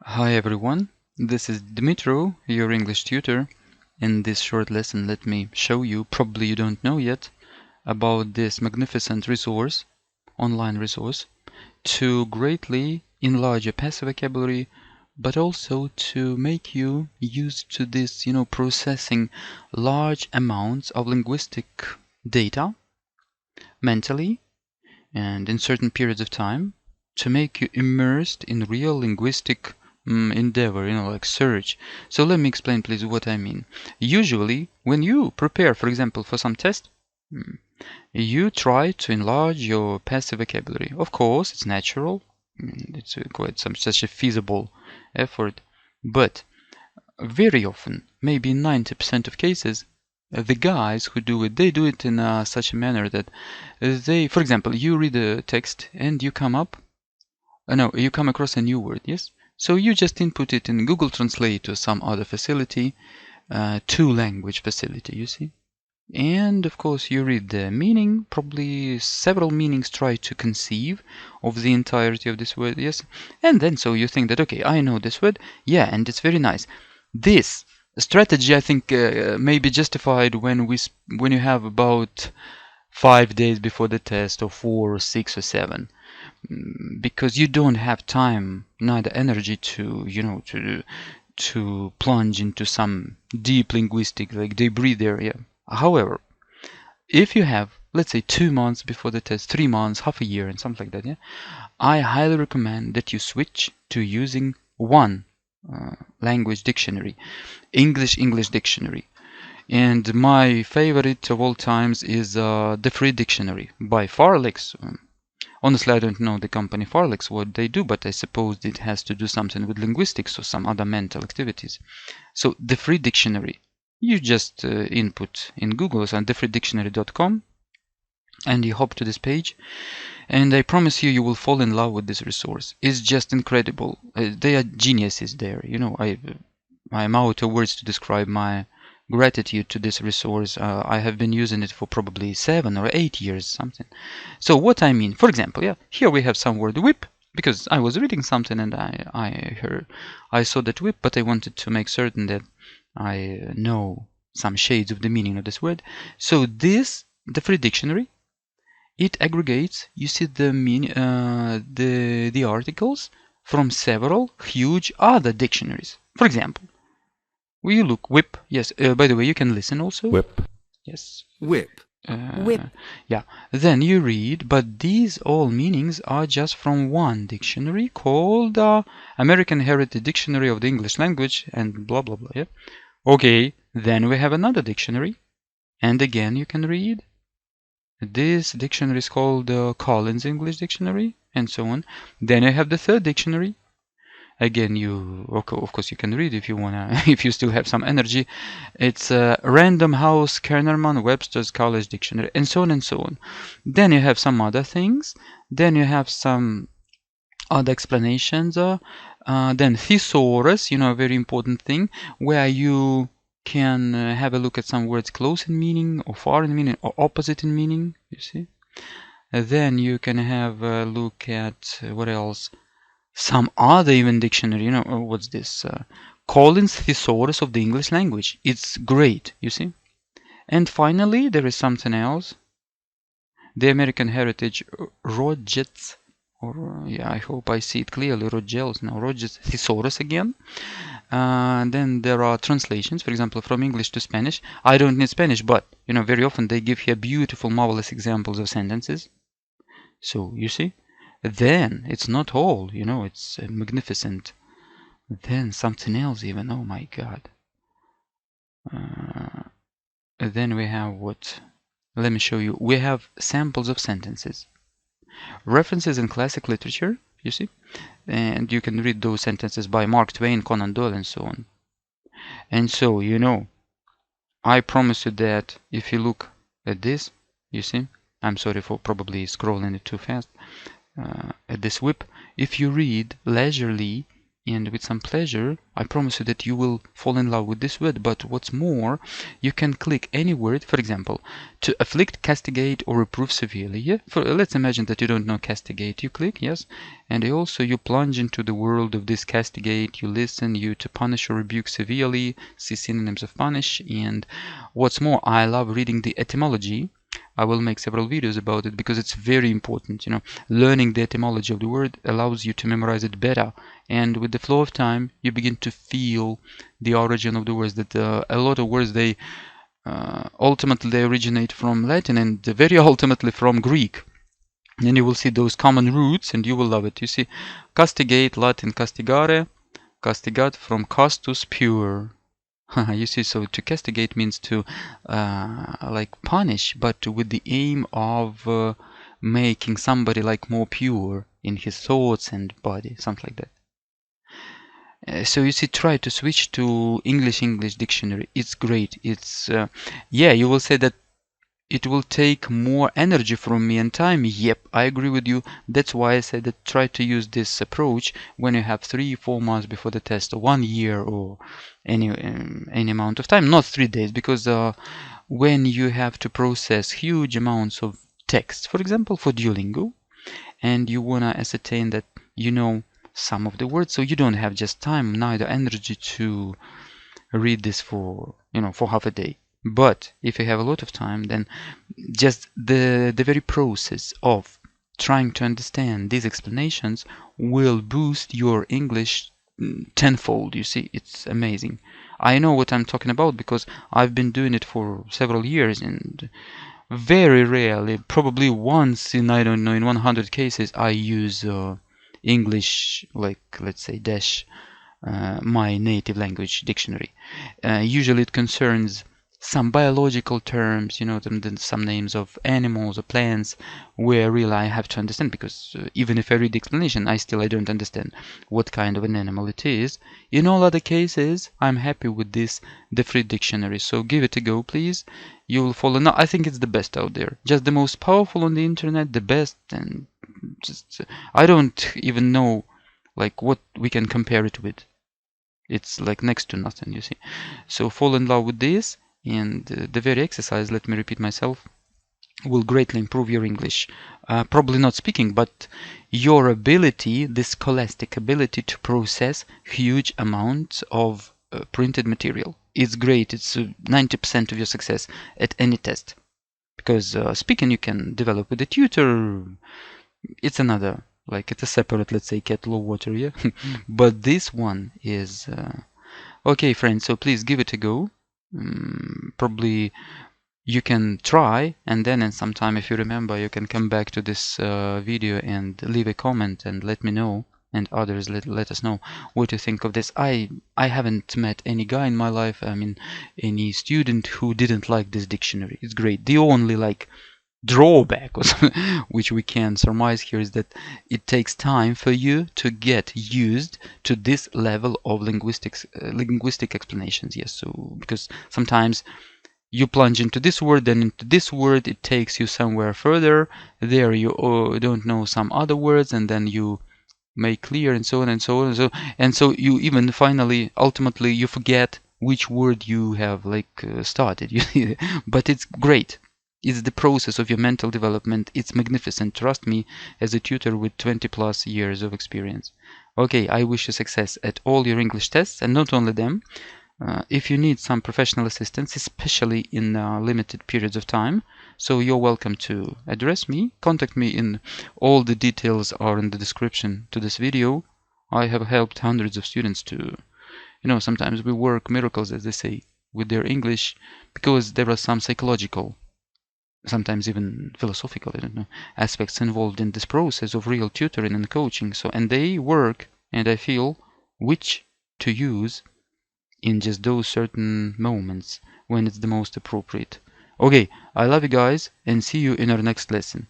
Hi everyone, this is Dmitro, your English tutor. In this short lesson, let me show you, probably you don't know yet, about this magnificent resource, online resource, to greatly enlarge your passive vocabulary, but also to make you used to this, processing large amounts of linguistic data mentally and in certain periods of time to make you immersed in real linguistic endeavor, like search. So let me explain please what I mean. Usually when you prepare, for example, for some test, you try to enlarge your passive vocabulary. Of course, it's natural. It's quite such a feasible effort. But very often, maybe in 90% of cases, the guys who do it, they do it in such a manner that they, for example, you read a text and you come across a new word, yes? So you just input it in Google Translate or some other facility, two-language facility, you see? And of course, you read the meaning, probably several meanings try to conceive of the entirety of this word, yes? And then so you think that, okay, I know this word, yeah, and it's very nice. This strategy, I think, may be justified when you have about 5 days before the test, or 4 or 6 or 7, because you don't have time, neither energy to plunge into some deep linguistic like debris area. However, if you have, let's say, 2 months before the test, 3 months, half a year, and something like that, yeah, I highly recommend that you switch to using one language dictionary, English dictionary. And my favorite of all times is Thefreedictionary by Farlex. Honestly, I don't know the company Farlex, what they do, but I suppose it has to do something with linguistics or some other mental activities. So Thefreedictionary, you just input in Google on thefreedictionary.com and you hop to this page, and I promise you will fall in love with this resource. It's just incredible. They are geniuses there. I'm out of words to describe my gratitude to this resource. I have been using it for probably 7 or 8 years, something. So what I mean, for example, yeah, here we have some word whip, because I was reading something and I saw that whip, but I wanted to make certain that I know some shades of the meaning of this word. So the free dictionary, it aggregates, you see the articles from several huge other dictionaries. For example, will you look whip? Yes. By the way, you can listen also. Whip. Yes. Whip. Whip. Yeah. Then you read, but these all meanings are just from one dictionary called American Heritage Dictionary of the English Language, and blah blah blah. Yeah. Okay. Then we have another dictionary, and again you can read. This dictionary is called Collins English Dictionary, and so on. Then I have the third dictionary. Again, of course, you can read if you wanna, if you still have some energy. It's Random House Kernerman Webster's College Dictionary, and so on and so on. Then you have some other things. Then you have some other explanations. Then thesaurus, a very important thing, where you can have a look at some words close in meaning, or far in meaning, or opposite in meaning, you see. Then you can have a look at what else? Some other even dictionary, what's this? Collins Thesaurus of the English Language. It's great, you see. And finally, there is something else. The American Heritage Rodgers, or yeah, I hope I see it clearly. Rodgers, no, Rodgers Thesaurus again. Then there are translations, for example, from English to Spanish. I don't need Spanish, but very often they give here beautiful, marvelous examples of sentences. So you see, then it's not all, it's magnificent. Then something else even, oh my god. Then we have what? Let me show you. We have samples of sentences. References in classic literature, you see? And you can read those sentences by Mark Twain, Conan Doyle, and so on. And so, I promise you that if you look at this, you see? I'm sorry for probably scrolling it too fast. At this whip, if you read leisurely, and with some pleasure, I promise you that you will fall in love with this word. But what's more, you can click any word, for example, to afflict, castigate, or reprove severely. Yeah, let's imagine that you don't know castigate. You click, yes, and also you plunge into the world of this castigate. You listen, you to punish or rebuke severely, see synonyms of punish. And what's more, I love reading the etymology. I will make several videos about it because it's very important. Learning the etymology of the word allows you to memorize it better, and with the flow of time you begin to feel the origin of the words. That a lot of words, they ultimately they originate from Latin, and very ultimately from Greek. And you will see those common roots and you will love it. You see, castigate, Latin castigare, castigat, from castus, pure. You see, so to castigate means to like punish, but with the aim of making somebody like more pure in his thoughts and body, something like that. So you see, try to switch to English dictionary. It's great. It's yeah, you will say that it will take more energy from me and time. Yep, I agree with you. That's why I said that try to use this approach when you have 3-4 months before the test, or 1 year, or any amount of time, not 3 days, because when you have to process huge amounts of text, for example, for Duolingo, and you want to ascertain that you know some of the words, so you don't have just time, neither energy to read this for for half a day. But if you have a lot of time, then just the very process of trying to understand these explanations will boost your English tenfold. You see, it's amazing. I know what I'm talking about because I've been doing it for several years, and very rarely, probably once in, I don't know, in 100 cases, I use English, like, let's say, dash my native language dictionary. Usually it concerns some biological terms, some names of animals or plants, where really I have to understand, because even if I read the explanation, I don't understand what kind of an animal it is. In all other cases, I'm happy with this Thefreedictionary. So give it a go, please. You will follow. No, I think it's the best out there. Just the most powerful on the internet, the best, and just I don't even know like what we can compare it with. It's like next to nothing, you see. So fall in love with this, and the very exercise, let me repeat myself, will greatly improve your English. Probably not speaking, but your ability, this scholastic ability to process huge amounts of printed material. It's great. It's 90% of your success at any test. Because speaking you can develop with a tutor. It's another, like it's a separate, let's say, kettle of water, yeah. But this one is okay, friends. So please give it a go. Probably you can try, and then in some time, if you remember, you can come back to this video and leave a comment and let me know, and others let us know what you think of this. I haven't met any guy in my life, I mean any student, who didn't like this dictionary. It's great. The only like drawback which we can surmise here is that it takes time for you to get used to this level of linguistic explanations. Yes, so because sometimes you plunge into this word, then into this word, it takes you somewhere further. There you don't know some other words, and then you make clear, and so on and so on and so you even finally, ultimately, you forget which word you have like started. But it's great. It's the process of your mental development. It's magnificent. Trust me, as a tutor with 20+ years of experience. Okay, I wish you success at all your English tests, and not only them. If you need some professional assistance, especially in limited periods of time, so you're welcome to address me, contact me. In all the details are in the description to this video. I have helped hundreds of students to, sometimes we work miracles, as they say, with their English, because there are some psychological, sometimes even philosophical, I don't know, aspects involved in this process of real tutoring and coaching. So, and they work, and I feel which to use in just those certain moments when it's the most appropriate. Okay, I love you guys, and see you in our next lesson.